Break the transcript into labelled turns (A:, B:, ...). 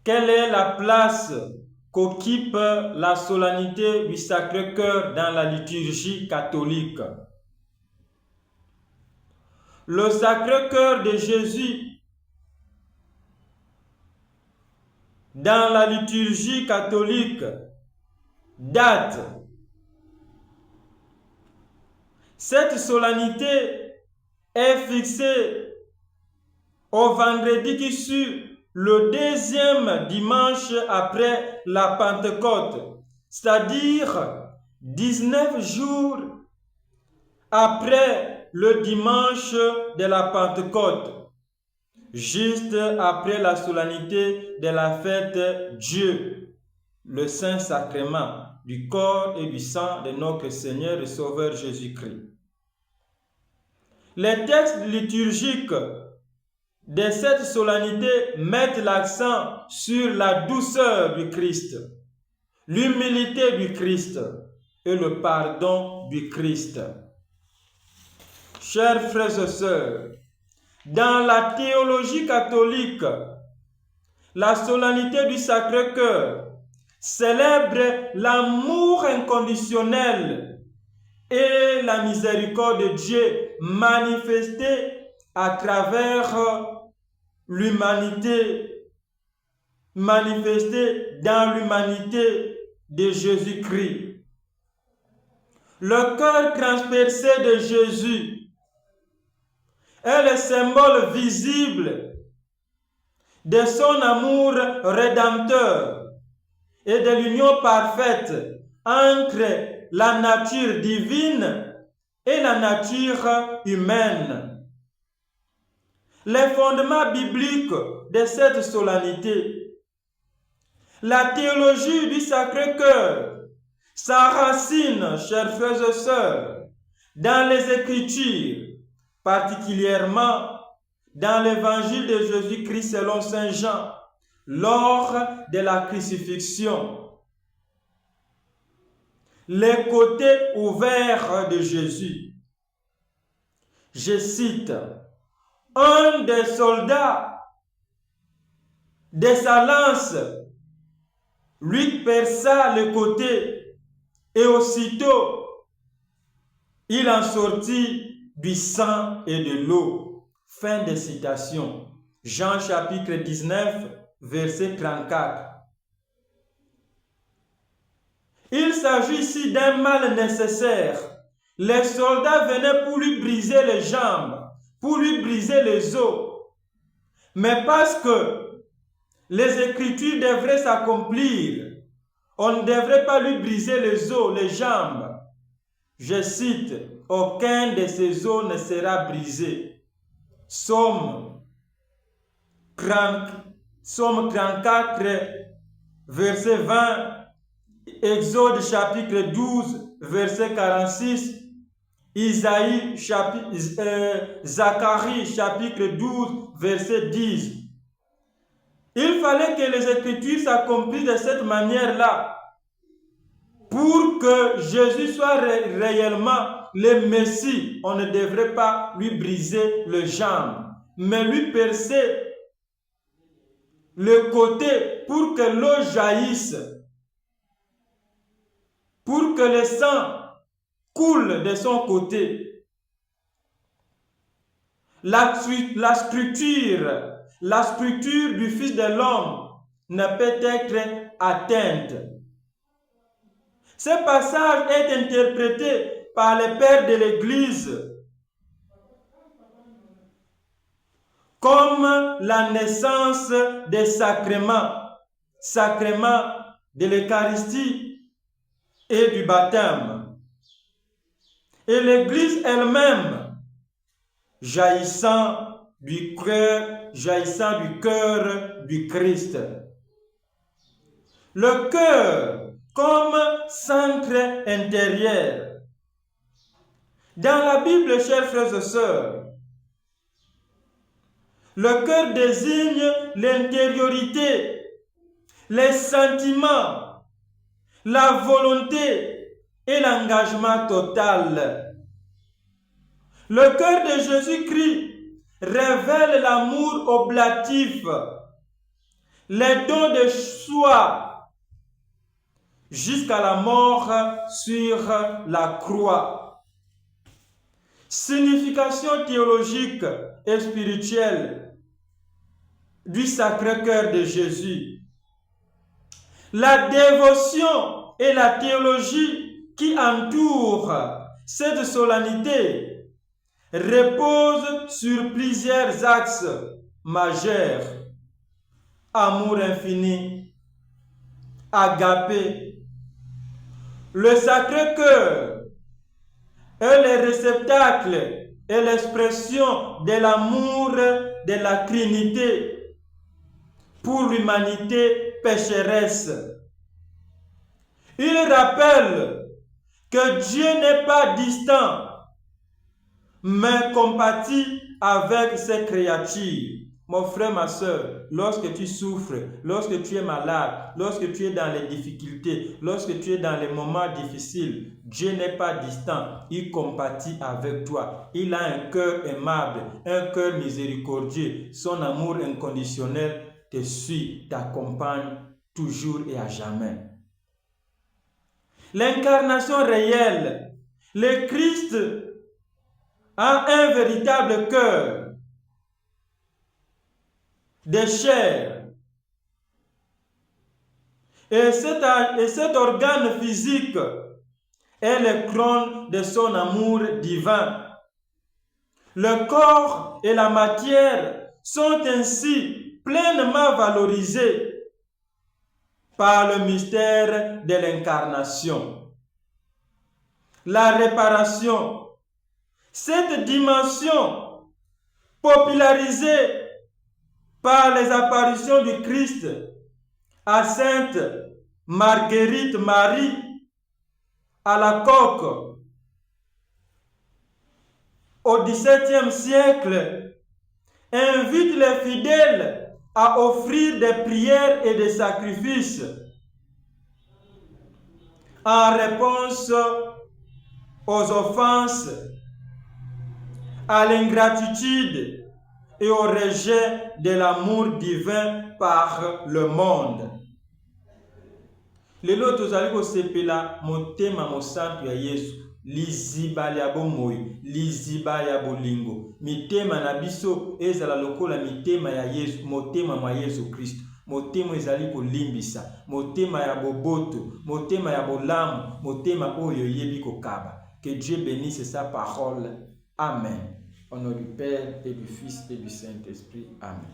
A: Quelle est la place qu'occupe la solennité du Sacré-Cœur dans la liturgie catholique? Le Sacré-Cœur de Jésus dans la liturgie catholique date. Cette solennité est fixée au vendredi qui suit le deuxième dimanche après la Pentecôte, c'est-à-dire 19 jours après le dimanche de la Pentecôte, juste après la solennité de la fête Dieu, le Saint-Sacrement du corps et du sang de notre Seigneur et Sauveur Jésus-Christ. Les textes liturgiques de cette solennité mettent l'accent sur la douceur du Christ, l'humilité du Christ et le pardon du Christ. Chers frères et sœurs, dans la théologie catholique, la solennité du Sacré-Cœur célèbre l'amour inconditionnel et la miséricorde de Dieu manifestée à travers l'humanité, manifestée dans l'humanité de Jésus-Christ. Le cœur transpercé de Jésus est le symbole visible de son amour rédempteur et de l'union parfaite entre la nature divine et la nature humaine. Les fondements bibliques de cette solennité. La théologie du Sacré-Cœur s'enracine, chers frères et sœurs, dans les Écritures, particulièrement dans l'évangile de Jésus-Christ selon Saint Jean, lors de la crucifixion. Les côtés ouverts de Jésus. Je cite, un des soldats de sa lance lui perça le côté et aussitôt il en sortit du sang et de l'eau. Fin de citation. Jean chapitre 19, verset 34. Il s'agit ici d'un mal nécessaire. Les soldats venaient pour lui briser les jambes, pour lui briser les os. Mais parce que les Écritures devraient s'accomplir, on ne devrait pas lui briser les os, les jambes. Je cite, aucun de ses os ne sera brisé. Psaume 34, verset 20, Exode chapitre 12, verset 46, Zacharie chapitre 12, verset 10. Il fallait que les Écritures s'accomplissent de cette manière-là pour que Jésus soit réellement le Messie. On ne devrait pas lui briser les jambes, mais lui percer le côté pour que l'eau jaillisse, pour que le sang coule de son côté. La structure du Fils de l'homme ne peut être atteinte. Ce passage est interprété par les pères de l'Église comme la naissance des sacrements de l'Eucharistie et du baptême. Et l'Église elle-même, jaillissant du cœur du Christ. Le cœur comme centre intérieur. Dans la Bible, chers frères et sœurs, le cœur désigne l'intériorité, les sentiments, la volonté et l'engagement total. Le cœur de Jésus-Christ révèle l'amour oblatif, les dons de soi jusqu'à la mort sur la croix. Signification théologique et spirituelle du Sacré-Cœur de Jésus. La dévotion et la théologie qui entourent cette solennité reposent sur plusieurs axes majeurs. Amour infini, agapé. Le Sacré-Cœur est le réceptacle et l'expression de l'amour de la Trinité pour l'humanité pécheresse. Il rappelle que Dieu n'est pas distant, mais compatit avec ses créatures. Mon frère, ma soeur, lorsque tu souffres, lorsque tu es malade, lorsque tu es dans les difficultés, lorsque tu es dans les moments difficiles, Dieu n'est pas distant, il compatit avec toi. Il a un cœur aimable, un cœur miséricordieux. Son amour inconditionnel te suit, t'accompagne toujours et à jamais. L'incarnation réelle, le Christ a un véritable cœur de chair. Et cet organe physique est le trône de son amour divin. Le corps et la matière sont ainsi pleinement valorisés par le mystère de l'incarnation. La réparation, cette dimension popularisée par les apparitions du Christ à Sainte Marguerite Marie Alacoque au XVIIe siècle, invite les fidèles à offrir des prières et des sacrifices en réponse aux offenses, à l'ingratitude et au rejet de l'amour divin par le monde. Lelo tozali kosepela motema mosantu ya Yesu, liziba ya bomoi, liziba ya bolingo. Mitema na biso ezala lokola mitema ya Yesu, motema mwa Yesu Kristo. Motema ezali kolimbisa, motema ya boboto, motema ya bolamu, motema oyo yebi kokaba. Que Dieu bénisse sa parole. Amen. Au nom du Père et du Fils et du Saint-Esprit. Amen.